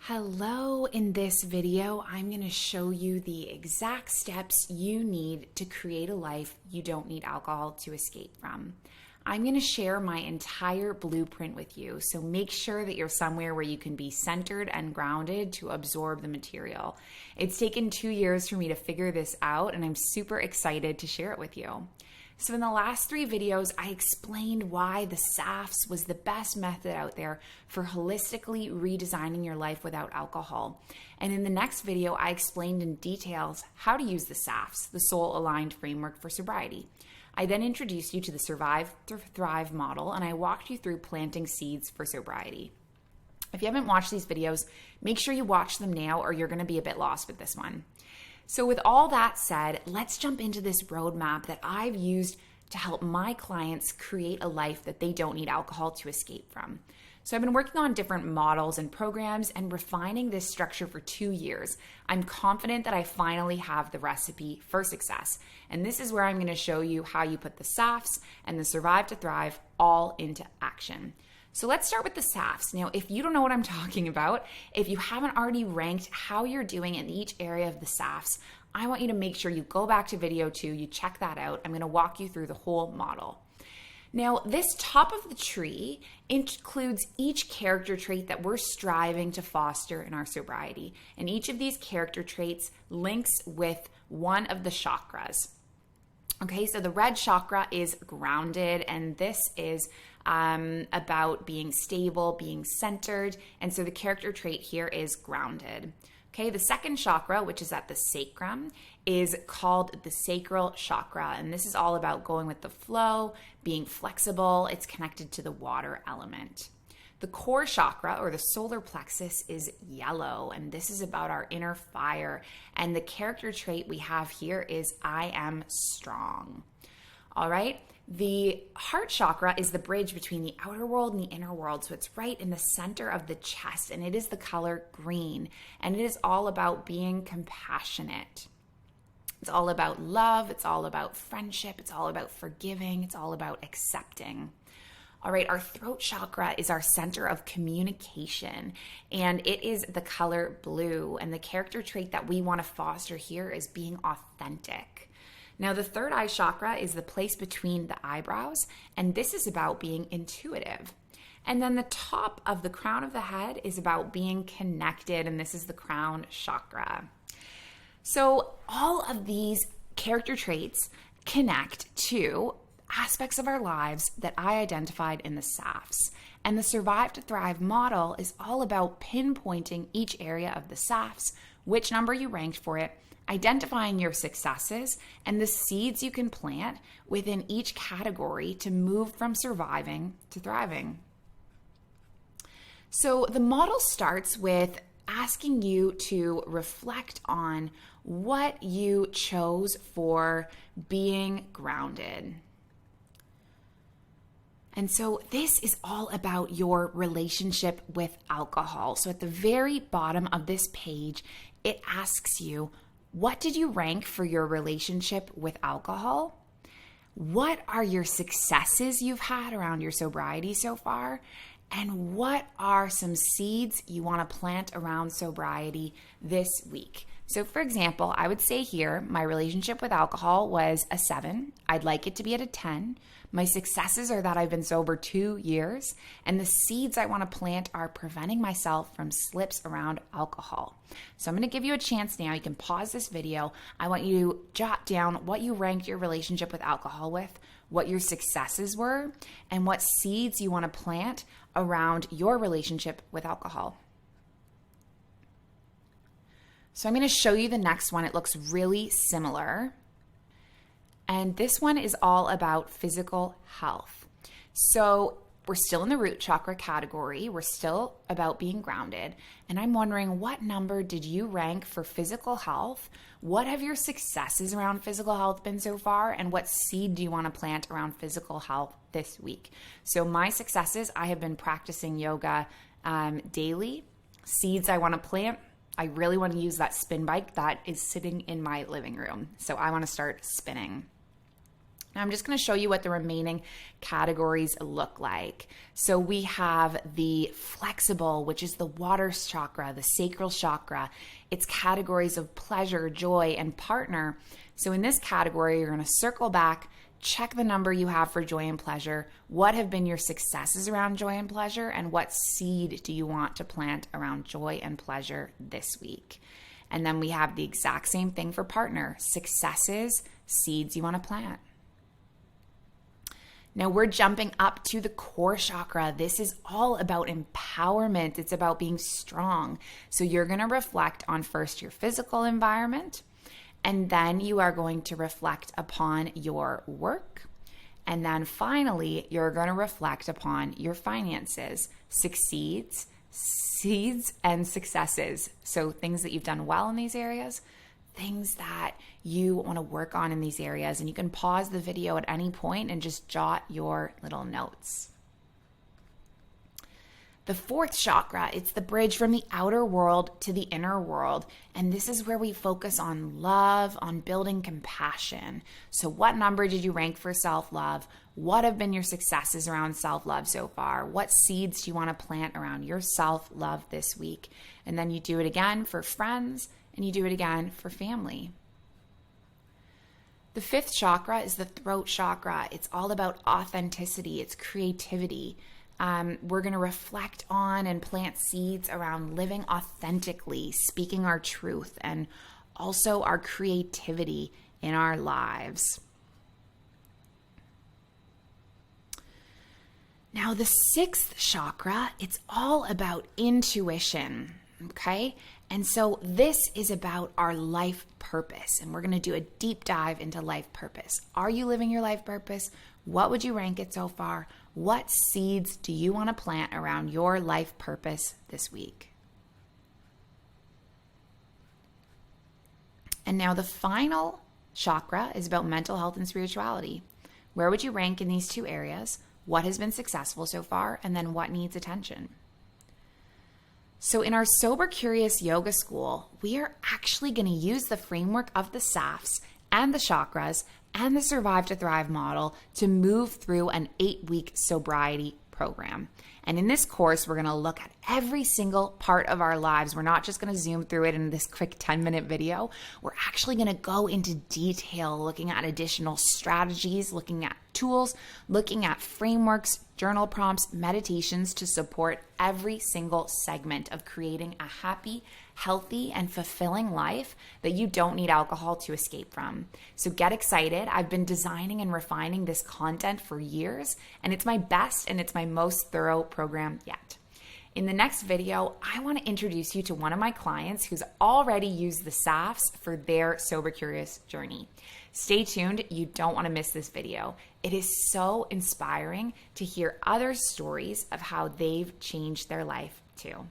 Hello, in this video, I'm going to show you the exact steps you need to create a life you don't need alcohol to escape from. I'm going to share my entire blueprint with you, so make sure that you're somewhere where you can be centered and grounded to absorb the material. It's taken 2 years for me to figure this out, and I'm super excited to share it with you. So in the last 3 videos, I explained why the SAFs was the best method out there for holistically redesigning your life without alcohol. And in the next video, I explained in details how to use the SAFs, the soul-aligned framework for sobriety. I then introduced you to the Survive to Thrive model, and I walked you through planting seeds for sobriety. If you haven't watched these videos, make sure you watch them now or you're going to be a bit lost with this one. So with all that said, let's jump into this roadmap that I've used to help my clients create a life that they don't need alcohol to escape from. So I've been working on different models and programs and refining this structure for 2 years. I'm confident that I finally have the recipe for success. And this is where I'm going to show you how you put the SAFs and the Survive to Thrive all into action. So let's start with the SAFs. Now, if you don't know what I'm talking about, if you haven't already ranked how you're doing in each area of the SAFs, I want you to make sure you go back to video 2, you check that out. I'm going to walk you through the whole model. Now, this top of the tree includes each character trait that we're striving to foster in our sobriety. And each of these character traits links with one of the chakras. Okay, so the red chakra is grounded, and this is about being stable, being centered, and so the character trait here is grounded. Okay, the second chakra, which is at the sacrum, is called the sacral chakra, and this is all about going with the flow, being flexible. It's connected to the water element. The core chakra, or the solar plexus, is yellow, and this is about our inner fire, and the character trait we have here is I am strong. All right, the heart chakra is the bridge between the outer world and the inner world, so it's right in the center of the chest, and it is the color green, and it is all about being compassionate. It's all about love, it's all about friendship, it's all about forgiving, it's all about accepting. All right, our throat chakra is our center of communication, and it is the color blue, and the character trait that we want to foster here is being authentic. Now, the third eye chakra is the place between the eyebrows, and this is about being intuitive. And then the top of the crown of the head is about being connected, and this is the crown chakra. So all of these character traits connect to aspects of our lives that I identified in the SAFs. And the Survive to Thrive model is all about pinpointing each area of the SAFs, which number you ranked for it, identifying your successes, and the seeds you can plant within each category to move from surviving to thriving. So the model starts with asking you to reflect on what you chose for being grounded. And so this is all about your relationship with alcohol. So at the very bottom of this page, it asks you, what did you rank for your relationship with alcohol? What are your successes you've had around your sobriety so far? And what are some seeds you want to plant around sobriety this week? So for example, I would say here, my relationship with alcohol was a 7. I'd like it to be at a 10. My successes are that I've been sober 2 years, and the seeds I want to plant are preventing myself from slips around alcohol. So I'm going to give you a chance now. You can pause this video. I want you to jot down what you ranked your relationship with alcohol with, what your successes were, and what seeds you want to plant around your relationship with alcohol. So I'm going to show you the next one. It looks really similar. And this one is all about physical health. So we're still in the root chakra category. We're still about being grounded. And I'm wondering, what number did you rank for physical health? What have your successes around physical health been so far? And what seed do you want to plant around physical health this week? So my successes, I have been practicing yoga daily. Seeds I want to plant, I really want to use that spin bike that is sitting in my living room. So I want to start spinning. Now I'm just going to show you what the remaining categories look like. So we have the flexible, which is the water chakra, the sacral chakra. It's categories of pleasure, joy, and partner. So in this category, you're going to circle back, check the number you have for joy and pleasure. What have been your successes around joy and pleasure? And what seed do you want to plant around joy and pleasure this week? And then we have the exact same thing for partner, successes, seeds you want to plant. Now we're jumping up to the core chakra. This is all about empowerment. It's about being strong. So you're going to reflect on first your physical environment, and then you are going to reflect upon your work. And then finally, you're going to reflect upon your finances, succeeds, seeds, and successes. So things that you've done well in these areas, things that you want to work on in these areas. And you can pause the video at any point and just jot your little notes. The fourth chakra, it's the bridge from the outer world to the inner world. And this is where we focus on love, on building compassion. So what number did you rank for self-love? What have been your successes around self-love so far? What seeds do you want to plant around your self-love this week? And then you do it again for friends, and you do it again for family. The fifth chakra is the throat chakra. It's all about authenticity. It's creativity. We're going to reflect on and plant seeds around living authentically, speaking our truth, and also our creativity in our lives. Now, the sixth chakra, it's all about intuition, okay? And so this is about our life purpose, and we're going to do a deep dive into life purpose. Are you living your life purpose? What would you rank it so far? What seeds do you want to plant around your life purpose this week? And now the final chakra is about mental health and spirituality. Where would you rank in these two areas? What has been successful so far? And then what needs attention? So in our Sober Curious Yoga School, we are actually going to use the framework of the SAFs and the chakras and the Survive to Thrive model to move through an 8-week sobriety program. And in this course, we're going to look at every single part of our lives. We're not just going to zoom through it in this quick 10-minute video. We're actually going to go into detail, looking at additional strategies, looking at tools, looking at frameworks, journal prompts, meditations to support every single segment of creating a happy, healthy, and fulfilling life that you don't need alcohol to escape from. So get excited. I've been designing and refining this content for years, and it's my best and it's my most thorough program yet. In the next video, I want to introduce you to one of my clients who's already used the SAFs for their Sober Curious journey. Stay tuned. You don't want to miss this video. It is so inspiring to hear other stories of how they've changed their life too.